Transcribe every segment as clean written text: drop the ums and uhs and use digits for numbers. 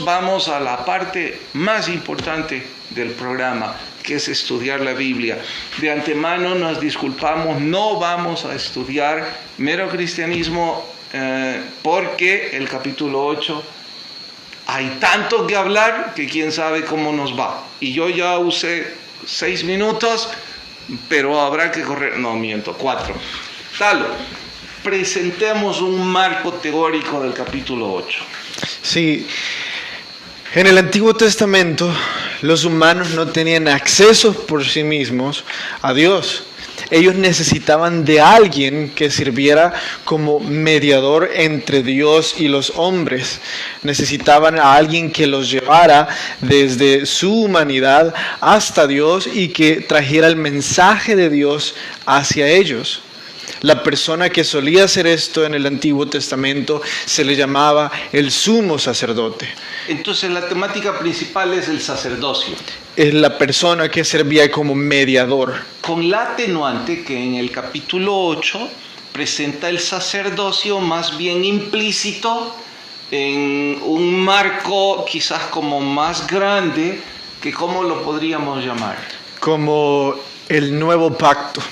Vamos a la parte más importante del programa, que es estudiar la Biblia. De antemano nos disculpamos, no vamos a estudiar mero cristianismo porque el capítulo 8 hay tanto que hablar que quién sabe cómo nos va. Y yo ya usé 6 minutos, pero habrá que correr, no miento, 4. Talo, presentemos un marco teórico del capítulo 8. Sí, en el Antiguo Testamento los humanos no tenían acceso por sí mismos a Dios. Ellos necesitaban de alguien que sirviera como mediador entre Dios y los hombres. Necesitaban a alguien que los llevara desde su humanidad hasta Dios y que trajera el mensaje de Dios hacia ellos. La persona que solía hacer esto en el Antiguo Testamento se le llamaba el sumo sacerdote. Entonces la temática principal es el sacerdocio. Es la persona que servía como mediador. Con la atenuante que en el capítulo 8 presenta el sacerdocio más bien implícito en un marco quizás como más grande que ¿cómo lo podríamos llamar? Como el nuevo pacto.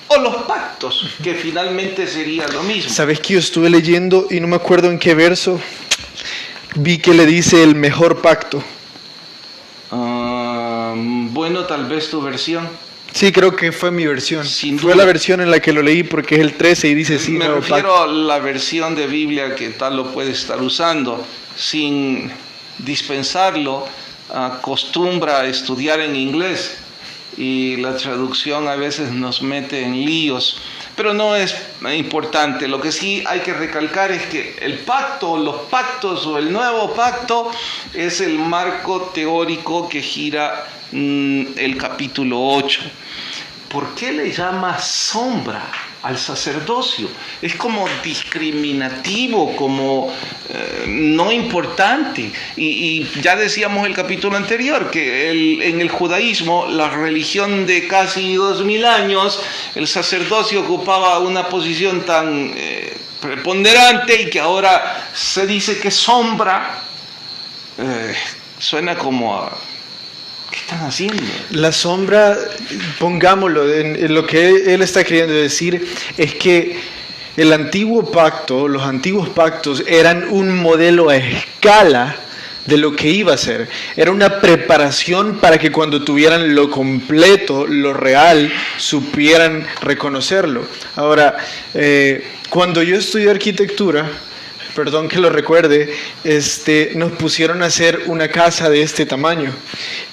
O los pactos, que finalmente sería lo mismo. ¿Sabes que yo estuve leyendo y no me acuerdo en qué verso? Vi que le dice el mejor pacto. Bueno, tal vez tu versión. Sí, creo que fue mi versión. Sin fue duda. la versión en la que lo leí porque es el 13 y dice sí. Me refiero a la versión de Biblia que tal lo puede estar usando. Sin dispensarlo, acostumbra a estudiar en inglés. Y la traducción a veces nos mete en líos, pero no es importante. Lo que sí hay que recalcar es que el pacto, los pactos o el nuevo pacto es el marco teórico que gira el capítulo 8. ¿Por qué le llama sombra al sacerdocio? Es como discriminativo, como no importante. Y ya decíamos el capítulo anterior que en el judaísmo, la religión de casi 2000 años, el sacerdocio ocupaba una posición tan preponderante y que ahora se dice que sombra, suena como a... ¿Qué están haciendo? La sombra, pongámoslo, en lo que él está queriendo decir es que el antiguo pacto, los antiguos pactos eran un modelo a escala de lo que iba a ser. Era una preparación para que cuando tuvieran lo completo, lo real, supieran reconocerlo. Ahora, cuando yo estudié arquitectura, perdón que lo recuerde, nos pusieron a hacer una casa de este tamaño.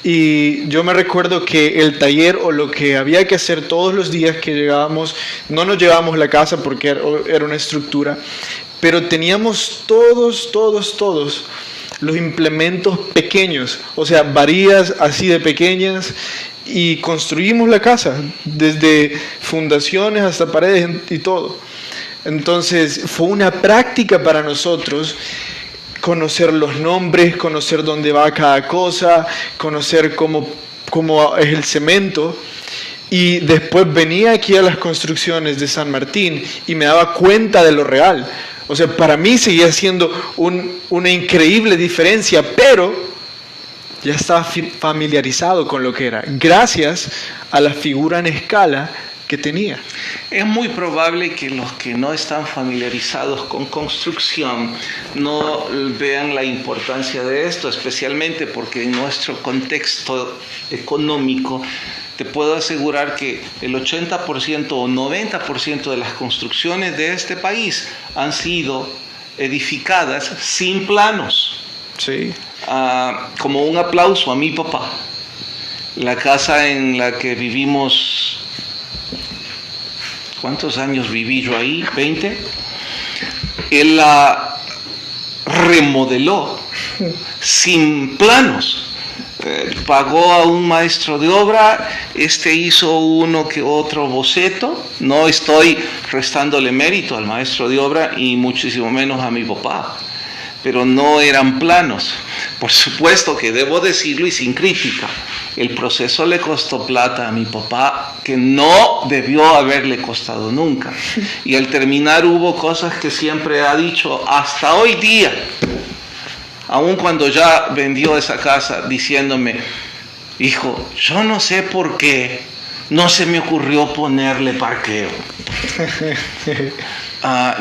Y yo me recuerdo que el taller o lo que había que hacer todos los días que llegábamos, no nos llevábamos la casa porque era una estructura, pero teníamos todos los implementos pequeños, o sea, varillas así de pequeñas, y construimos la casa, desde fundaciones hasta paredes y todo. Entonces fue una práctica para nosotros conocer los nombres, conocer dónde va cada cosa, conocer cómo es el cemento. Y después venía aquí a las construcciones de San Martín y me daba cuenta de lo real. O sea, para mí seguía siendo una increíble diferencia, pero ya estaba familiarizado con lo que era, gracias a la figura en escala que tenía. Es muy probable que los que no están familiarizados con construcción no vean la importancia de esto, especialmente porque en nuestro contexto económico te puedo asegurar que el 80% o 90% de las construcciones de este país han sido edificadas sin planos. Sí. Como un aplauso a mi papá. La casa en la que vivimos, ¿cuántos años viví yo ahí? ¿20? Él la remodeló sin planos. Pagó a un maestro de obra, hizo uno que otro boceto. No estoy restándole mérito al maestro de obra y muchísimo menos a mi papá, pero no eran planos. Por supuesto que debo decirlo y sin crítica, el proceso le costó plata a mi papá que no debió haberle costado nunca. Y al terminar hubo cosas que siempre ha dicho hasta hoy día. aun cuando ya vendió esa casa, diciéndome, hijo, yo no sé por qué no se me ocurrió ponerle parqueo.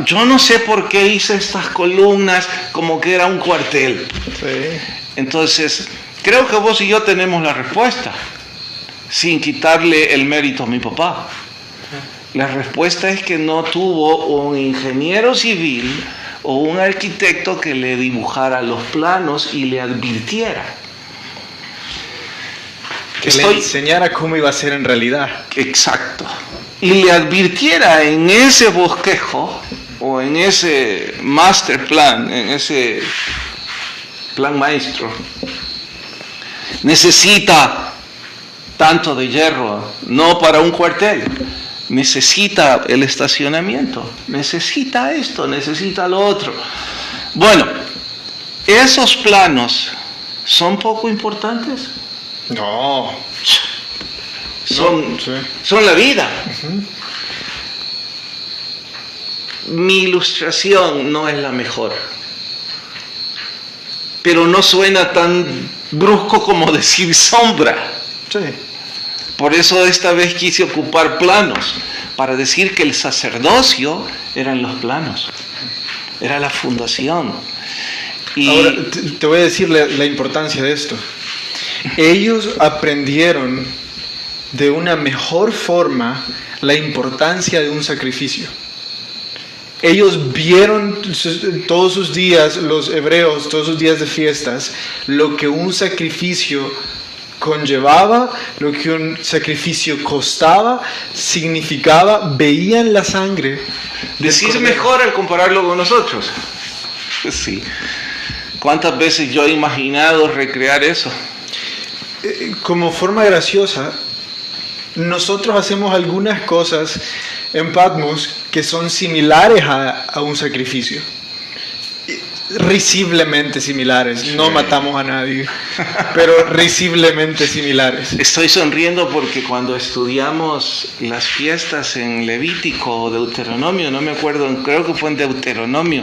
Yo no sé por qué hice estas columnas como que era un cuartel. Sí. Entonces, creo que vos y yo tenemos la respuesta, sin quitarle el mérito a mi papá. La respuesta es que no tuvo un ingeniero civil o un arquitecto que le dibujara los planos y le advirtiera. Que le enseñara cómo iba a ser en realidad. Exacto. Y le advirtiera en ese bosquejo o en ese master plan, en ese plan maestro, necesita tanto de hierro, no para un cuartel. Necesita el estacionamiento, necesita esto, necesita lo otro. Bueno, ¿esos planos son poco importantes? No. Son la vida. Mi ilustración no es la mejor, pero no suena tan brusco como decir sombra. Sí. Por eso esta vez quise ocupar planos, para decir que el sacerdocio eran los planos, era la fundación. Y ahora te voy a decir la importancia de esto. Ellos aprendieron de una mejor forma la importancia de un sacrificio. Ellos vieron todos sus días, los hebreos, todos sus días de fiestas, lo que un sacrificio conllevaba, lo que un sacrificio costaba, significaba, veían la sangre. Decís mejor al compararlo con nosotros. Sí. ¿Cuántas veces yo he imaginado recrear eso? Como forma graciosa, nosotros hacemos algunas cosas en Patmos que son similares a un sacrificio. Risiblemente similares, sí. No matamos a nadie, pero risiblemente similares. Estoy sonriendo porque cuando estudiamos las fiestas en Levítico o Deuteronomio, no me acuerdo, creo que fue en Deuteronomio,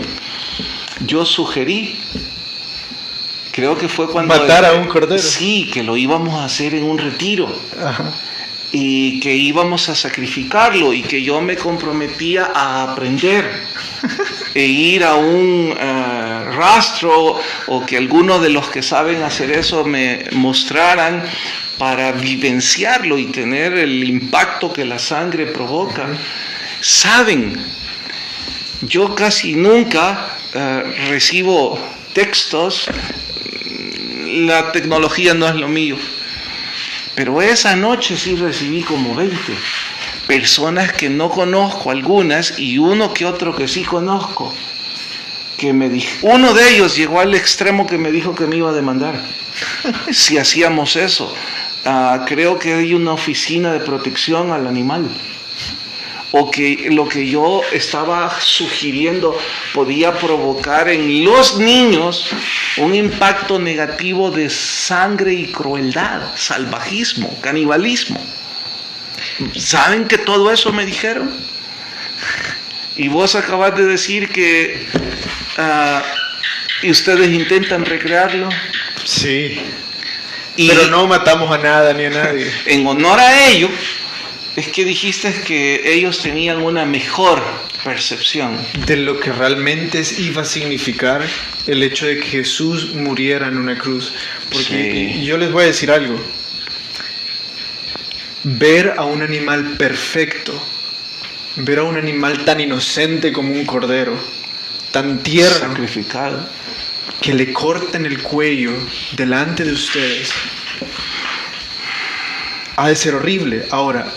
yo sugerí, creo que fue cuando matar a un cordero. Sí, que lo íbamos a hacer en un retiro. Ajá. Y que íbamos a sacrificarlo y que yo me comprometía a aprender e ir a un rastro, o que algunos de los que saben hacer eso me mostraran para vivenciarlo y tener el impacto que la sangre provoca. Saben, yo casi nunca recibo textos, la tecnología no es lo mío. Pero esa noche sí recibí como 20 personas que no conozco, algunas, y uno que otro que sí conozco, que me dijo, uno de ellos llegó al extremo que me dijo que me iba a demandar si hacíamos eso. Creo que hay una oficina de protección al animal, o que lo que yo estaba sugiriendo podía provocar en los niños un impacto negativo de sangre y crueldad, salvajismo, canibalismo. ¿Saben que todo eso me dijeron? Y vos acabas de decir que y ustedes intentan recrearlo. Sí, pero no matamos a nada ni a nadie. En honor a ello, es que dijiste que ellos tenían una mejor percepción de lo que realmente iba a significar el hecho de que Jesús muriera en una cruz. Porque sí. Yo les voy a decir algo. Ver a un animal perfecto, ver a un animal tan inocente como un cordero, tan tierno, sacrificado, que le corten el cuello delante de ustedes, ha de ser horrible. Ahora,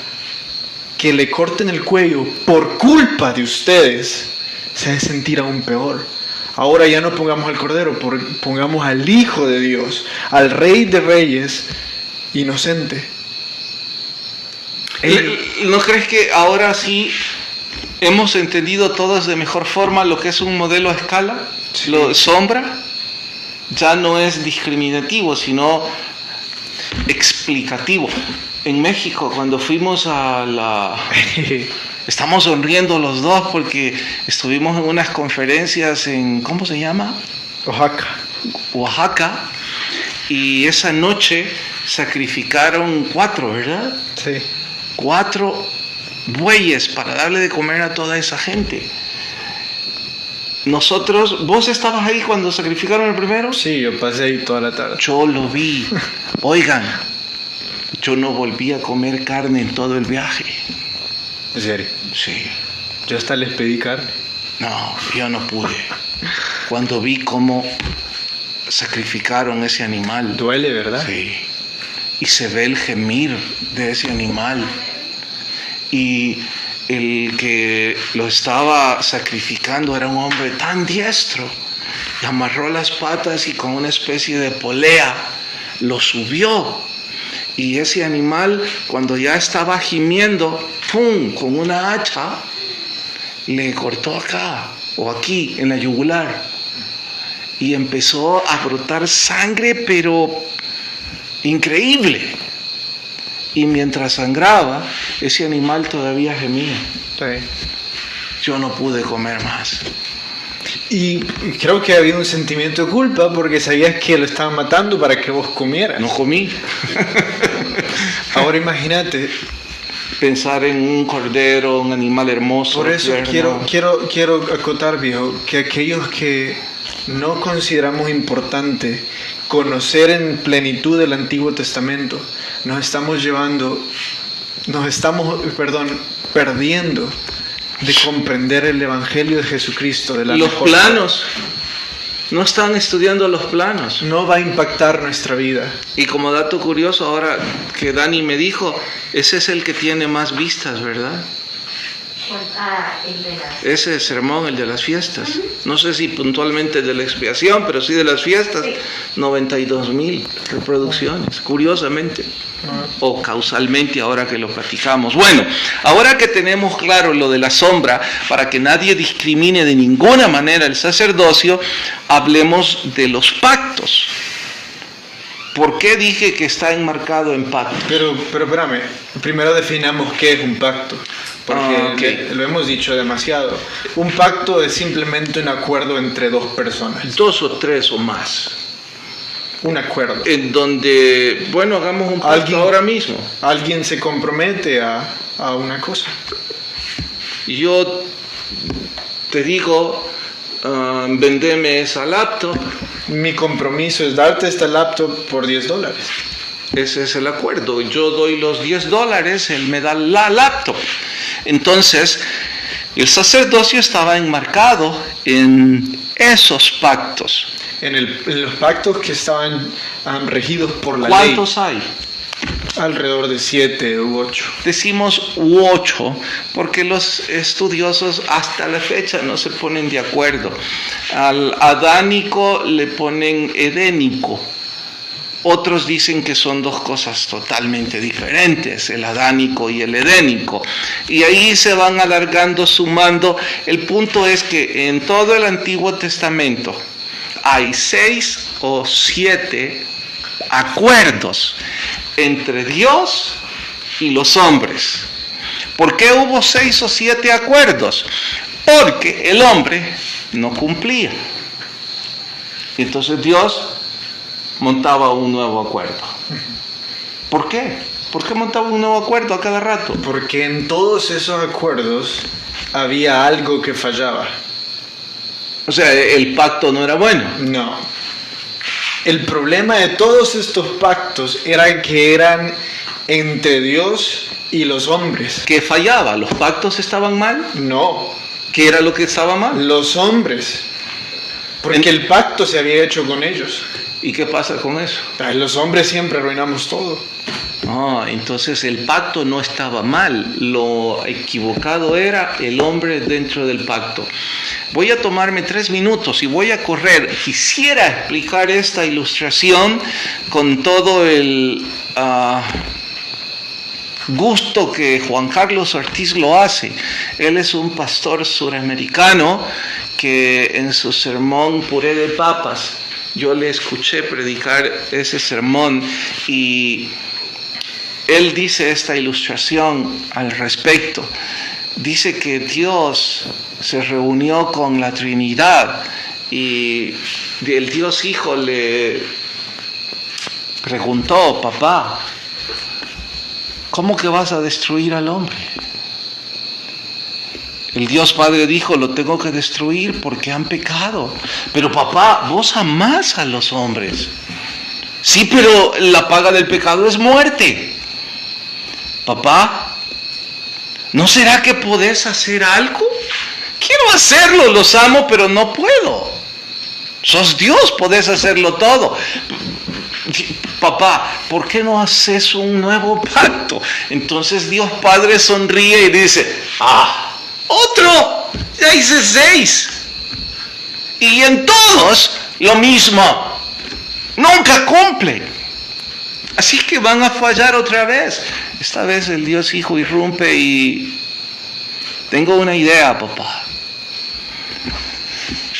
que le corten el cuello por culpa de ustedes, se ha de sentir aún peor. Ahora ya no pongamos al cordero, pongamos al Hijo de Dios, al Rey de Reyes, inocente. ¿No crees que ahora sí hemos entendido todos de mejor forma lo que es un modelo a escala? Sí. Sombra ya no es discriminativo, sino explicativo. En México, cuando fuimos a la... Estamos sonriendo los dos porque estuvimos en unas conferencias en... ¿Cómo se llama? Oaxaca. Oaxaca, y esa noche sacrificaron 4, ¿verdad? Sí. 4 bueyes para darle de comer a toda esa gente. Nosotros, ¿vos estabas ahí cuando sacrificaron el primero? Sí, yo pasé ahí toda la tarde. Yo lo vi. Oigan, yo no volví a comer carne en todo el viaje. ¿En serio? Sí. Yo hasta les pedí carne. No, yo no pude. Cuando vi cómo sacrificaron ese animal. Duele, ¿verdad? Sí. Y se ve el gemir de ese animal. Y el que lo estaba sacrificando era un hombre tan diestro. Y amarró las patas y con una especie de polea lo subió. Y ese animal, cuando ya estaba gimiendo, ¡pum!, con una hacha, le cortó acá o aquí en la yugular. Y empezó a brotar sangre, pero increíble. Y mientras sangraba, ese animal todavía gemía. Sí. Yo no pude comer más. Y creo que había un sentimiento de culpa porque sabías que lo estaban matando para que vos comieras. No comí. Ahora imagínate. Pensar en un cordero, un animal hermoso. Por eso tierno. quiero acotar, viejo, que aquellos que no consideramos importante conocer en plenitud el Antiguo Testamento, nos estamos perdiendo de comprender el Evangelio de Jesucristo. De la Los mejor planos. No están estudiando los planos. no va a impactar nuestra vida. Y como dato curioso, ahora que Dani me dijo, ese es el que tiene más vistas, ¿verdad? El de las... Ese sermón, el de las fiestas. No sé si puntualmente de la expiación, pero sí de las fiestas. Sí. 92,000 reproducciones, curiosamente. O causalmente, ahora que lo platicamos. Bueno, ahora que tenemos claro lo de la sombra, para que nadie discrimine de ninguna manera el sacerdocio, hablemos de los pactos. ¿Por qué dije que está enmarcado en pactos? Pero espérame, primero definamos qué es un pacto, porque Okay. lo hemos dicho demasiado. Un pacto es simplemente un acuerdo entre dos personas. 2 o 3 o más. Un acuerdo. En donde, bueno, hagamos un pacto ahora mismo. Alguien se compromete a una cosa. Yo te digo, vendeme esa laptop. Mi compromiso es darte esta laptop por $10. Ese es el acuerdo. Yo doy los $10, él me da la laptop. Entonces, el sacerdocio estaba enmarcado en esos pactos. En los pactos que estaban regidos por la ¿Cuántos hay? ley. Alrededor de 7 u 8. Decimos 8 porque los estudiosos hasta la fecha no se ponen de acuerdo. Al adánico le ponen edénico. Otros dicen que son dos cosas totalmente diferentes, el adánico y el edénico. Y ahí se van alargando, sumando. El punto es que en todo el Antiguo Testamento hay 6 o 7 acuerdos entre Dios y los hombres. ¿Por qué hubo 6 o 7 acuerdos? Porque el hombre no cumplía. Entonces Dios montaba un nuevo acuerdo. ¿Por qué? ¿Por qué montaba un nuevo acuerdo a cada rato? Porque en todos esos acuerdos había algo que fallaba. O sea, el pacto no era bueno. No. El problema de todos estos pactos era que eran entre Dios y los hombres. ¿Qué fallaba? ¿Los pactos estaban mal? No, ¿Qué era lo que estaba mal? los hombres. Porque el pacto se había hecho con ellos. ¿Y qué pasa con eso? Ay, los hombres siempre arruinamos todo. Entonces el pacto no estaba mal, lo equivocado era el hombre dentro del pacto. Voy a tomarme 3 minutos y voy a correr. Quisiera explicar esta ilustración con todo el gusto que Juan Carlos Ortiz lo hace. Él es un pastor suramericano que en su sermón Puré de Papas, yo le escuché predicar ese sermón y él dice esta ilustración al respecto. Dice que Dios se reunió con la Trinidad Y el Dios Hijo le preguntó: papá, ¿cómo que vas a destruir al hombre? El Dios Padre dijo: lo tengo que destruir porque han pecado. Pero papá, vos amás a los hombres. Sí, pero la paga del pecado es muerte. Papá, ¿no será que podés hacer algo? Quiero hacerlo, los amo, pero no puedo. Sos Dios, podés hacerlo todo. Papá, ¿por qué no haces un nuevo pacto? Entonces Dios Padre sonríe y dice: otro, ya hice 6. Y en todos lo mismo. Nunca cumple. Así que van a fallar otra vez. Esta vez el Dios Hijo irrumpe y... tengo una idea, papá.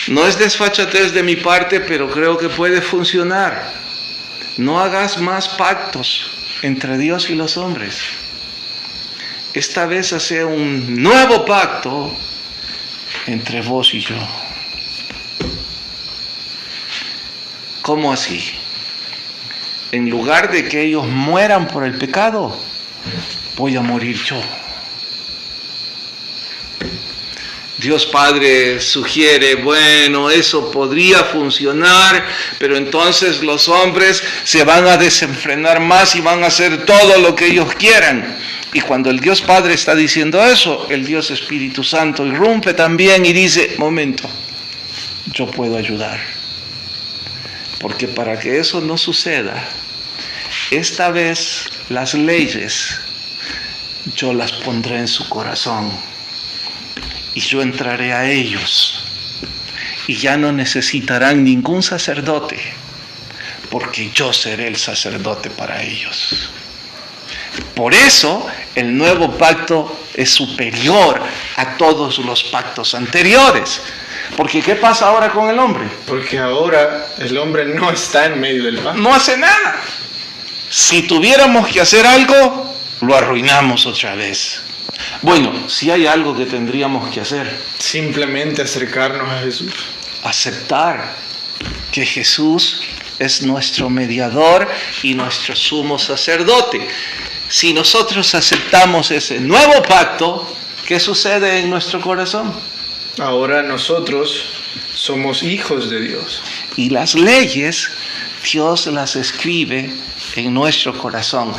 No es desfachatez de mi parte, pero creo que puede funcionar. No hagas más pactos entre Dios y los hombres. Esta vez hace un nuevo pacto entre vos y yo. ¿Cómo así? En lugar de que ellos mueran por el pecado, voy a morir yo. Dios Padre sugiere: bueno, eso podría funcionar, pero entonces los hombres se van a desenfrenar más y van a hacer todo lo que ellos quieran. Y cuando el Dios Padre está diciendo eso, el Dios Espíritu Santo irrumpe también y dice: momento, yo puedo ayudar. Porque para que eso no suceda, esta vez las leyes yo las pondré en su corazón y yo entraré a ellos y ya no necesitarán ningún sacerdote, porque yo seré el sacerdote para ellos. Por eso el nuevo pacto es superior a todos los pactos anteriores. Porque ¿qué pasa ahora con el hombre? Porque ahora el hombre no está en medio del pacto. No hace nada. Si tuviéramos que hacer algo, lo arruinamos otra vez. Bueno, si hay algo que tendríamos que hacer: simplemente acercarnos a Jesús. Aceptar que Jesús es nuestro mediador y nuestro sumo sacerdote. Si nosotros aceptamos ese nuevo pacto, ¿qué sucede en nuestro corazón? Ahora nosotros somos hijos de Dios. Y las leyes, Dios las escribe en nuestro corazón.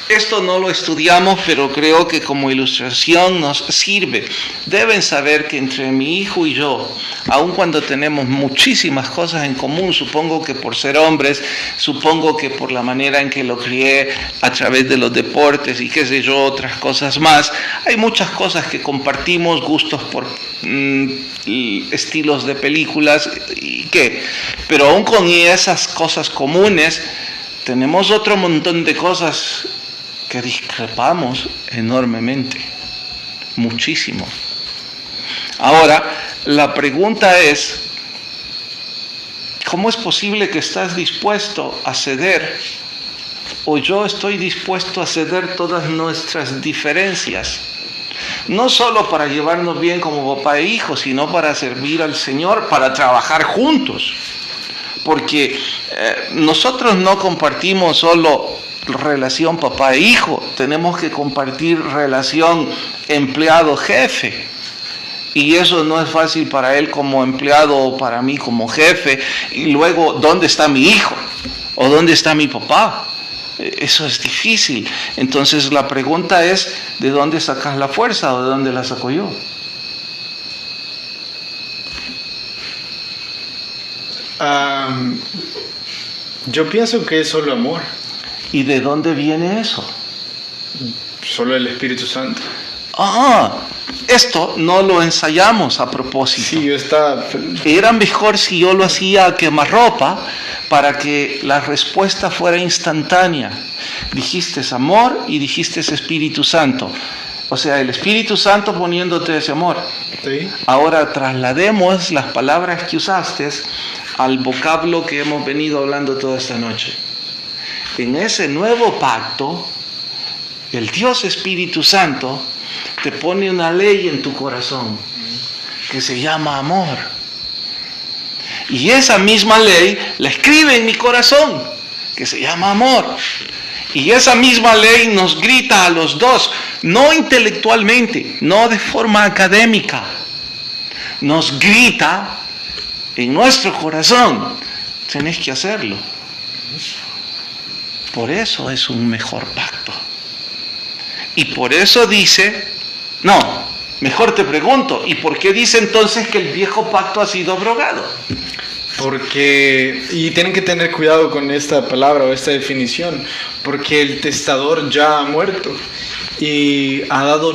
Esto no lo estudiamos, pero creo que como ilustración nos sirve. Deben saber que entre mi hijo y yo, aun cuando tenemos muchísimas cosas en común, supongo que por ser hombres, supongo que por la manera en que lo crié a través de los deportes y qué sé yo, otras cosas más, hay muchas cosas que compartimos, gustos por estilos de películas y qué. Pero aun con esas cosas comunes, tenemos otro montón de cosas que discrepamos enormemente, muchísimo. Ahora, la pregunta es: ¿cómo es posible que estás dispuesto a ceder, o yo estoy dispuesto a ceder todas nuestras diferencias? No solo para llevarnos bien como papá e hijo, sino para servir al Señor, para trabajar juntos. Porque nosotros no compartimos solo relación papá e hijo, tenemos que compartir relación empleado-jefe. Y eso no es fácil para él como empleado o para mí como jefe. Y luego, ¿dónde está mi hijo? ¿O dónde está mi papá? Eso es difícil. Entonces la pregunta es: ¿de dónde sacas la fuerza o de dónde la saco yo? Yo pienso que es solo amor. ¿Y de dónde viene eso? Solo el Espíritu Santo. Esto no lo ensayamos a propósito. Sí, yo estaba... Era mejor si yo lo hacía a quemarropa para que la respuesta fuera instantánea. Dijiste amor y dijiste Espíritu Santo. O sea, el Espíritu Santo poniéndote ese amor. Sí. Ahora traslademos las palabras que usaste al vocablo que hemos venido hablando toda esta noche. En ese nuevo pacto, el Dios Espíritu Santo te pone una ley en tu corazón que se llama amor. Y esa misma ley la escribe en mi corazón, que se llama amor. Y esa misma ley nos grita a los dos, no intelectualmente, no de forma académica. Nos grita en nuestro corazón, tenés que hacerlo. Por eso es un mejor pacto. Y por eso dice, no, mejor te pregunto, ¿y por qué dice entonces que el viejo pacto ha sido abrogado? Porque, y tienen que tener cuidado con esta palabra o esta definición, porque el testador ya ha muerto y ha dado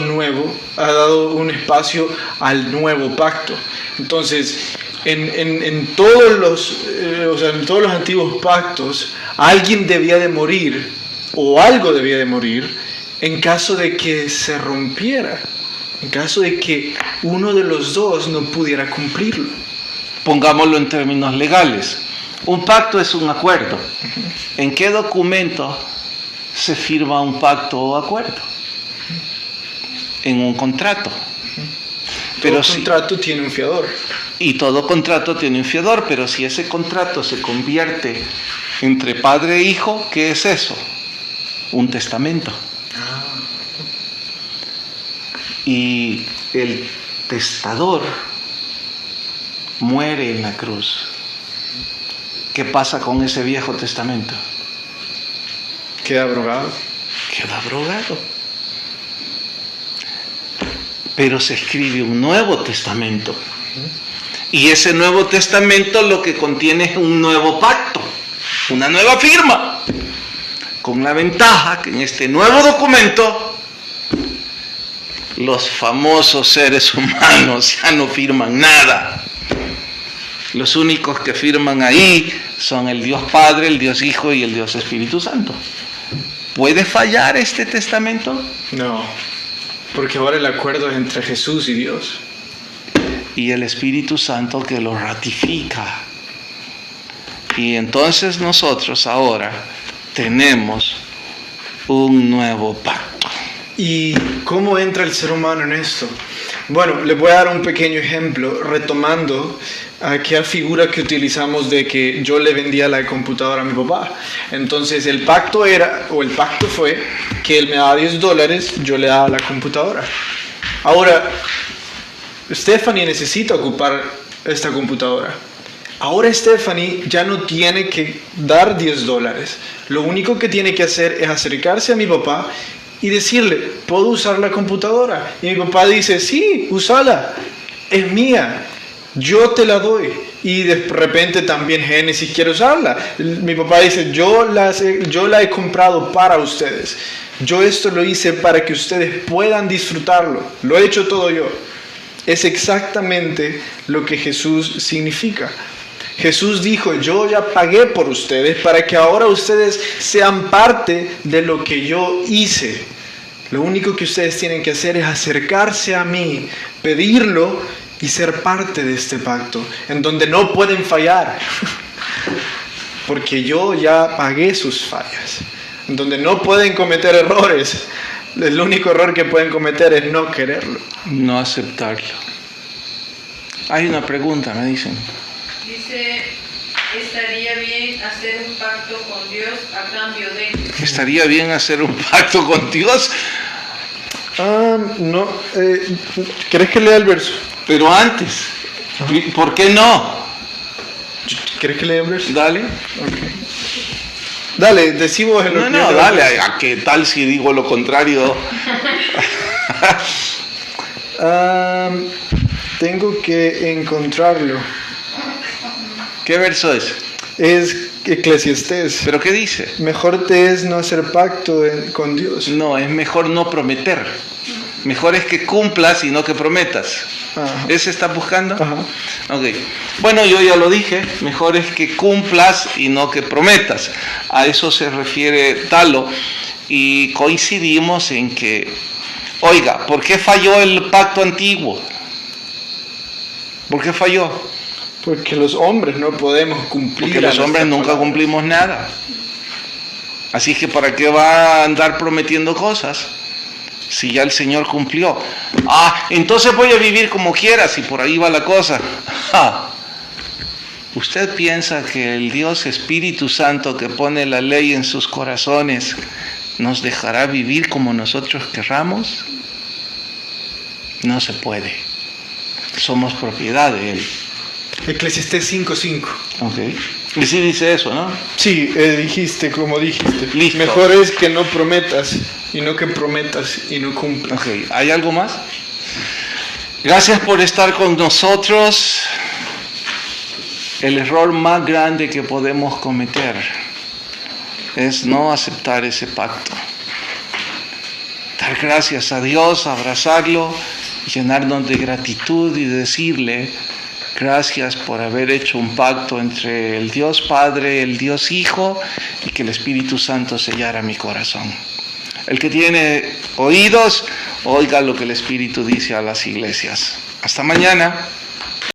un espacio al nuevo pacto. Entonces, en todos los antiguos pactos, alguien debía de morir o algo debía de morir en caso de que se rompiera, en caso de que uno de los dos no pudiera cumplirlo. Pongámoslo en términos legales. Un pacto es un acuerdo. ¿En qué documento se firma un pacto o acuerdo? En un contrato. Pero todo contrato tiene un fiador. Y todo contrato tiene un fiador, pero si ese contrato se convierte entre padre e hijo, ¿qué es eso? Un testamento. Y el testador muere en la cruz. ¿Qué pasa con ese viejo testamento? Queda abrogado. Queda abrogado. Pero se escribe un nuevo testamento. Y ese nuevo testamento lo que contiene es un nuevo pacto, una nueva firma. Con la ventaja que en este nuevo documento los famosos seres humanos ya no firman nada. Los únicos que firman ahí son el Dios Padre, el Dios Hijo y el Dios Espíritu Santo. ¿Puede fallar este testamento? No, porque ahora el acuerdo es entre Jesús y Dios. Y el Espíritu Santo que lo ratifica. Y entonces nosotros ahora tenemos un nuevo pacto. ¿Y cómo entra el ser humano en esto? Bueno, les voy a dar un pequeño ejemplo, retomando aquella figura que utilizamos de que yo le vendía la computadora a mi papá. Entonces el pacto fue que él me daba $10, yo le daba la computadora. Ahora, Stephanie necesita ocupar esta computadora. Ahora Stephanie ya no tiene que dar $10. Lo único que tiene que hacer es acercarse a mi papá y decirle, ¿puedo usar la computadora? Y mi papá dice, sí, úsala, es mía, yo te la doy. Y de repente también Génesis quiere usarla. Mi papá dice, yo la he comprado para ustedes. Yo esto lo hice para que ustedes puedan disfrutarlo. Lo he hecho todo yo. Es exactamente lo que Jesús significa. Jesús dijo, yo ya pagué por ustedes para que ahora ustedes sean parte de lo que yo hice. Lo único que ustedes tienen que hacer es acercarse a mí, pedirlo y ser parte de este pacto, en donde no pueden fallar, porque yo ya pagué sus fallas, en donde no pueden cometer errores. El único error que pueden cometer es no quererlo. No aceptarlo. Hay una pregunta, me dicen. Dice, ¿estaría bien hacer un pacto con Dios a cambio de? ¿Estaría bien hacer un pacto con Dios? No. ¿Querés que lea el verso? Pero antes, ¿por qué no? ¿Querés que lea el verso? Dale. Okay. Dale, decimos el No, dale. ¿A qué tal si digo lo contrario? Tengo que encontrarlo. ¿Qué verso es? Es Eclesiastés. ¿Pero qué dice? Mejor te es no hacer pacto con Dios. No, es mejor no prometer. Mejor es que cumplas y no que prometas. Ajá. ¿Ese estás buscando? Ajá. Ok. Bueno, yo ya lo dije. Mejor es que cumplas y no que prometas. A eso se refiere Talo. Y coincidimos en que, oiga, ¿por qué falló el pacto antiguo? ¿Por qué falló? Porque los hombres no podemos cumplir. Porque los hombres nunca cumplimos nada. Así que ¿para qué va a andar prometiendo cosas? Si ya el Señor cumplió. Entonces voy a vivir como quiera, si por ahí va la cosa. ¿Usted piensa que el Dios Espíritu Santo que pone la ley en sus corazones nos dejará vivir como nosotros querramos? No se puede. Somos propiedad de Él. Eclesiastés 5:5. Okay. Y sí dice eso, ¿no? Sí, dijiste como dijiste. Listo. Mejor es que no prometas y no que prometas y no cumplas. Ok, ¿hay algo más? Gracias por estar con nosotros. El error más grande que podemos cometer es no aceptar ese pacto. Dar gracias a Dios, abrazarlo, llenarnos de gratitud y decirle gracias por haber hecho un pacto entre el Dios Padre, el Dios Hijo y que el Espíritu Santo sellara mi corazón. El que tiene oídos, oiga lo que el Espíritu dice a las iglesias. Hasta mañana.